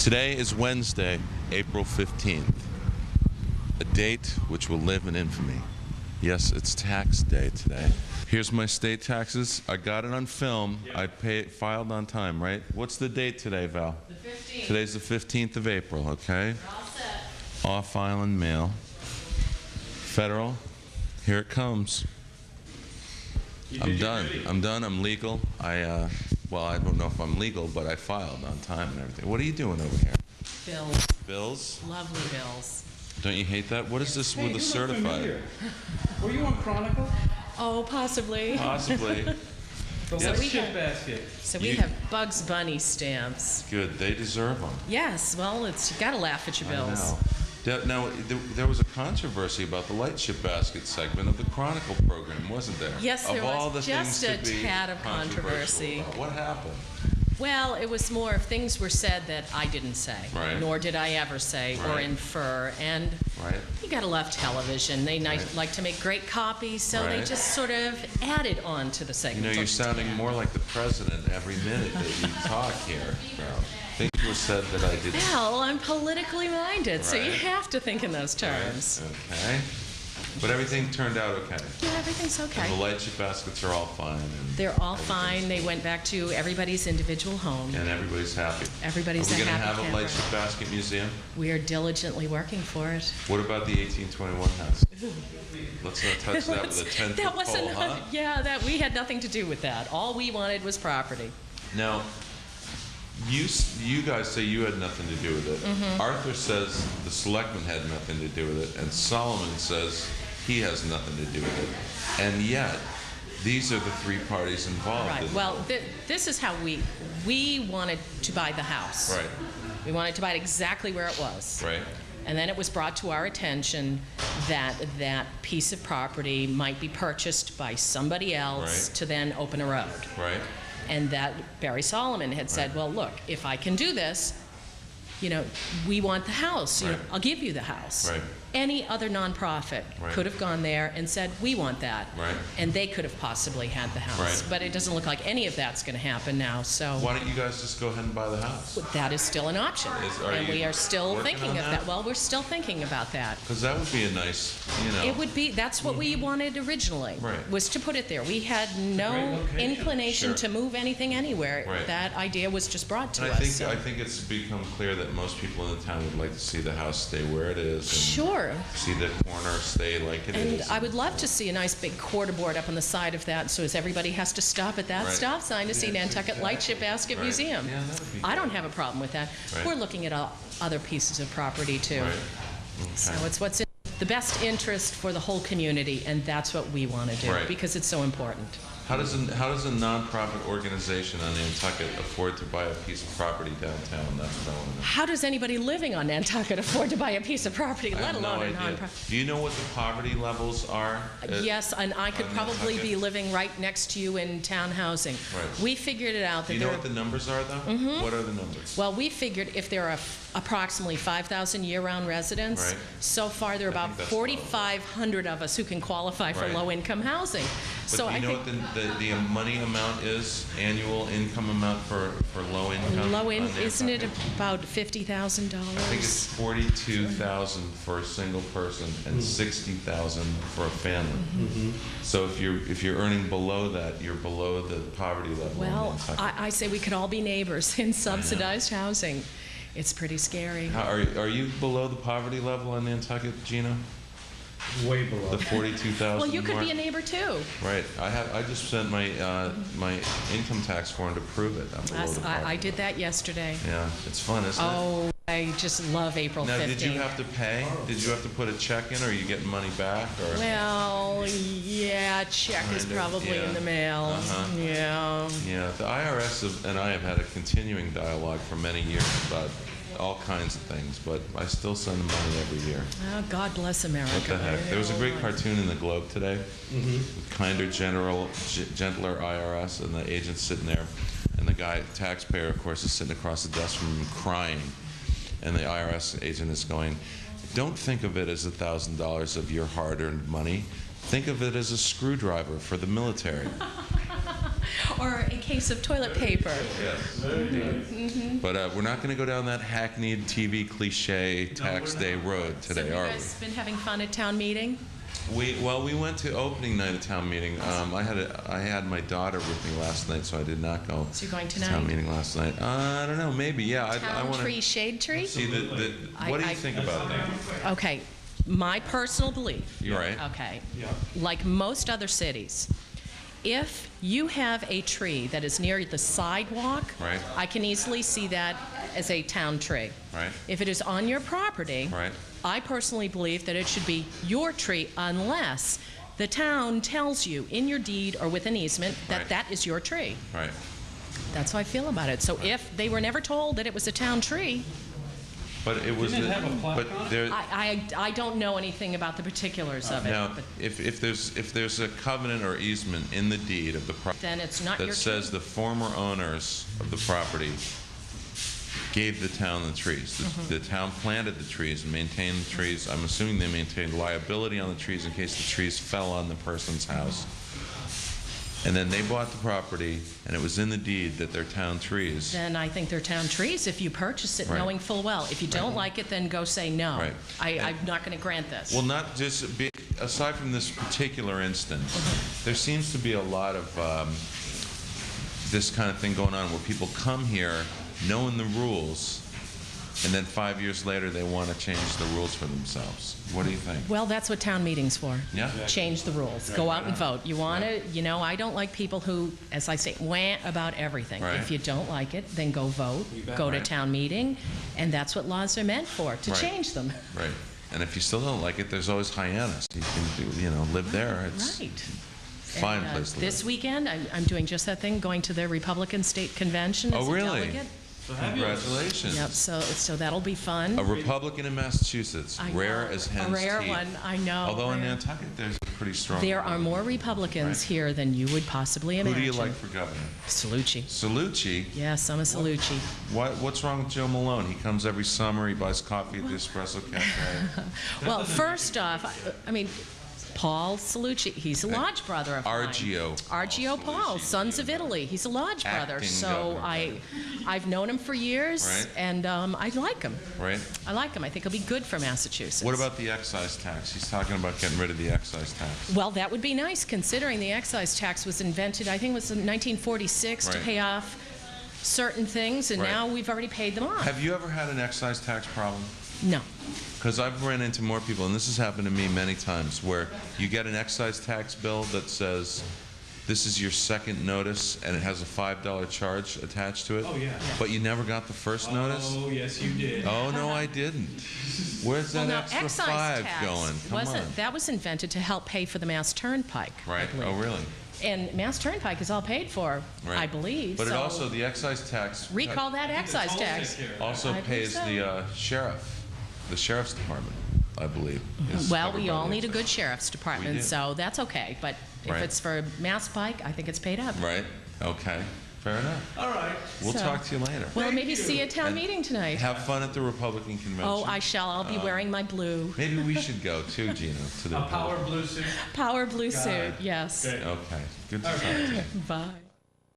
Today is Wednesday, April 15th, a date which will live in infamy. Yes, it's tax day today. Here's my state taxes. I got it on film. I filed on time, right? What's the date today, Val? The 15th. Today's the 15th of April, okay? We're all set. Off island mail. Federal, here it comes. I'm done. I'm done. I'm legal. Well, I don't know if I'm legal, but I filed on time and everything. What are you doing over here? Bills. Bills? Lovely bills. Don't you hate that? What is this with the certified? Were you on Chronicle? Oh, possibly. Possibly. The Yes. Let's Ship basket. So we You- have Bugs Bunny stamps. Good. They deserve them. Yes, well, you gotta laugh at your bills. I know. Now, there was a controversy about the Lightship Basket segment of the Chronicle program, wasn't there? Yes, there of all was the just things a to be tad of controversy. about. What happened? Well, it was more if things were said that I didn't say, Right. nor did I ever say or Right. infer. And Right? you gotta love television. They Right. like to make great copies, so they Right. just sort of added on to the You segment. know, you're sounding more like the president every minute that you talk here. Well, things were said that I didn't. Well, I'm politically minded, so you Right. have to think in those terms. Okay. But everything turned out okay. Yeah, everything's okay. And the Lightship Baskets are all fine. And They're all fine. They went back to everybody's individual home. And everybody's happy. Everybody's Are we a going to happy have a camper. Lightship Basket Museum? We are diligently working for it. What about the 1821 house? Let's not touch that with a 10-foot That was pole, huh? yeah, that we had nothing to do with that. All we wanted was property. Now, you guys say you had nothing to do with it. Mm-hmm. Arthur says the selectmen had nothing to do with it, and Solomon says he has nothing to do with it. And yet, these are the three parties involved. Right. in Well, this is how we wanted to buy the house. Right. We wanted to buy it exactly where it was. Right. And then it was brought to our attention that that piece of property might be purchased by somebody else Right. to then open a road. Right. And that Barry Solomon had said, Right. well, look, if I can do this, you know, we want the house. You know, Right. I'll give you the house. Right. Any other nonprofit Right. could have gone there and said, we want that. Right. And they could have possibly had the house. Right. But it doesn't look like any of that's going to happen now. So Why don't you guys just go ahead and buy the house? that is still an option. Are And you we are still working thinking on of that? that. Well, we're still thinking about that. Because that would be a nice, you know. It would be, that's what we wanted originally, Right. was to put it there. We had no Great location. inclination Sure. to move anything anywhere. Right. That idea was just brought to And us. I think so- I think it's become clear that most people in the town would like to see the house stay where it is. And Sure. see the corner stay like it And is. I would love to see a nice big quarter board up on the side of that, so as everybody has to stop at that Right. stop sign to see Nantucket Lightship Basket Right. Museum. Yeah, that would be I good. don't have a problem with that. Right. We're looking at other pieces of property too. Right. So Okay. it's what's in the best interest for the whole community, and that's what we want to do Right. because it's so important. How does a nonprofit organization on Nantucket afford to buy a piece of property downtown? That's what I want to know. How does anybody living on Nantucket afford to buy a piece of property, I let have no alone a idea. nonprofit? Do you know what the poverty levels are? Yes, and I could on probably Nantucket? be living right next to you in town housing. Right. We figured it out Do that you know there what the numbers are, though? Mm-hmm. What are the numbers? well, we figured if there are approximately 5,000 year-round residents, Right. so far there are I about think that's low. 4,500 of us who can qualify for Right. low-income housing. But So do I you know think what the money amount is, annual income amount for low income? isn't it about $50,000? I think it's 42,000 for a single person and 60,000 for a family. So if you're earning below that, you're below the poverty level in Well, Nantucket. I say we could all be neighbors in subsidized housing. It's pretty scary. Are you below the poverty level in Nantucket, Gina? Way below. The 42,000 Well, you could mark? be a neighbor too. Right. I just sent my my income tax form to prove it. I'm below the poverty I did that yesterday. level. Yeah, it's fun, isn't it? Oh, I just love April 15th. Now, did you have to pay? Did you have to put a check in, or are you getting money back? Or Well, yeah, check is Kind of, probably yeah. in the mail. Uh-huh. Yeah. yeah, the IRS and I have had a continuing dialogue for many years about all kinds of things, but I still send them money every year. Oh, God bless America. What the heck? There was a great cartoon in the Globe today, with kinder, gentler IRS, and the agent's sitting there, and the guy, taxpayer, of course, is sitting across the desk from him crying, and the IRS agent is going, "Don't think of it as $1,000 of your hard-earned money. Think of it as a screwdriver for the military." Or a case of toilet paper. Yes. But we're not going to go down that hackneyed TV cliche tax day road So today, you are guys been having fun at town meeting? we? We went to opening night of town meeting. I had my daughter with me last night, so I did not go So you're going to tonight? town meeting last night. I don't know, maybe, yeah. I Town want tree, to shade tree? see what do you think about that? Okay, my personal belief, You're right. okay, Yeah. like most other cities, if you have a tree that is near the sidewalk, Right. I can easily see that as a town tree. Right. If it is on your property, Right. I personally believe that it should be your tree unless the town tells you in your deed or with an easement that Right. that is your tree. Right. That's how I feel about it. So if they were never told that it was a town tree, But it was. Didn't it have a plaque but on it? there. I don't know anything about the particulars of it. Now, but if there's a covenant or easement in the deed of the property then it's not your that tree. says the former owners of the property gave the town the trees. The town planted the trees and maintained the trees. I'm assuming they maintained liability on the trees in case the trees fell on the person's house. And then they bought the property, and it was in the deed that they're town trees. Then I think they're town trees if you purchase it Right. knowing full well. If you don't like it, then go say no. Right. I'm not going to grant this. Well, not just be, aside from this particular instance, there seems to be a lot of this kind of thing going on where people come here knowing the rules, and then 5 years later they want to change the rules for themselves. What do you think? Well, that's what town meeting's for. Yeah? Change the rules. Go out and vote. You want to, I don't like people who, as I say, wah about everything. Right. If you don't like it, then go vote, go to Right. town meeting, and that's what laws are meant for, to Right. change them. Right. And if you still don't like it, there's always Hyannis. You can do, live there. It's Right. a fine And, place to This live. weekend, I'm doing just that thing, going to the Republican State Convention as Oh, a really? delegate. Congratulations. Yep, so that'll be fun. A Republican in Massachusetts, I rare know, as hen's a rare teeth. one, I know. Although in rare. Nantucket, there's a pretty strong. There are more Republicans Right. here than you would possibly Who imagine. do you like for governor? Salucci. Salucci. Yes, I'm a Salucci. What's wrong with Joe Malone? He comes every summer. He buys coffee at the Espresso Cafe. Well, first off, I mean, Paul Salucci, he's a lodge brother of mine. Argio Paul, Sons of Italy. He's a lodge brother. Acting So governor. I've known him for years, Right. and I like him. Right. I like him. I think he'll be good for Massachusetts. What about the excise tax? He's talking about getting rid of the excise tax. Well, that would be nice, considering the excise tax was invented, I think it was in 1946, to Right. pay off certain things, and Right. now we've already paid them off. Have you ever had an excise tax problem? No. Because I've ran into more people, and this has happened to me many times, where you get an excise tax bill that says, this is your second notice, and it has a $5 charge attached to it. Oh, yeah. But you never got the first notice? Oh, yes, you did. Oh, no, I didn't. Where's that Well, now, extra excise $5 tax going? Come on. that was invented to help pay for the Mass Turnpike. I Right. believe. Oh, really? And Mass Turnpike is all paid for, Right. I believe. But it so also, the excise tax recall that excise tax. also I believe pays so. the the sheriff's department, I believe. is Well, covered we by all the need a excise. good sheriff's We department, do. so that's okay. But if Right. it's for Mass Pike, I think it's paid up. Right, okay, fair enough. All right. We'll So- talk to you later. Well, Thank maybe you. see you at town And meeting tonight. Have fun at the Republican convention. Oh, I shall. I'll be wearing my blue. Maybe we should go too, Gina, to the A power blue suit. Power blue Got suit, it. yes. Okay. Okay, good to talk to you. Bye.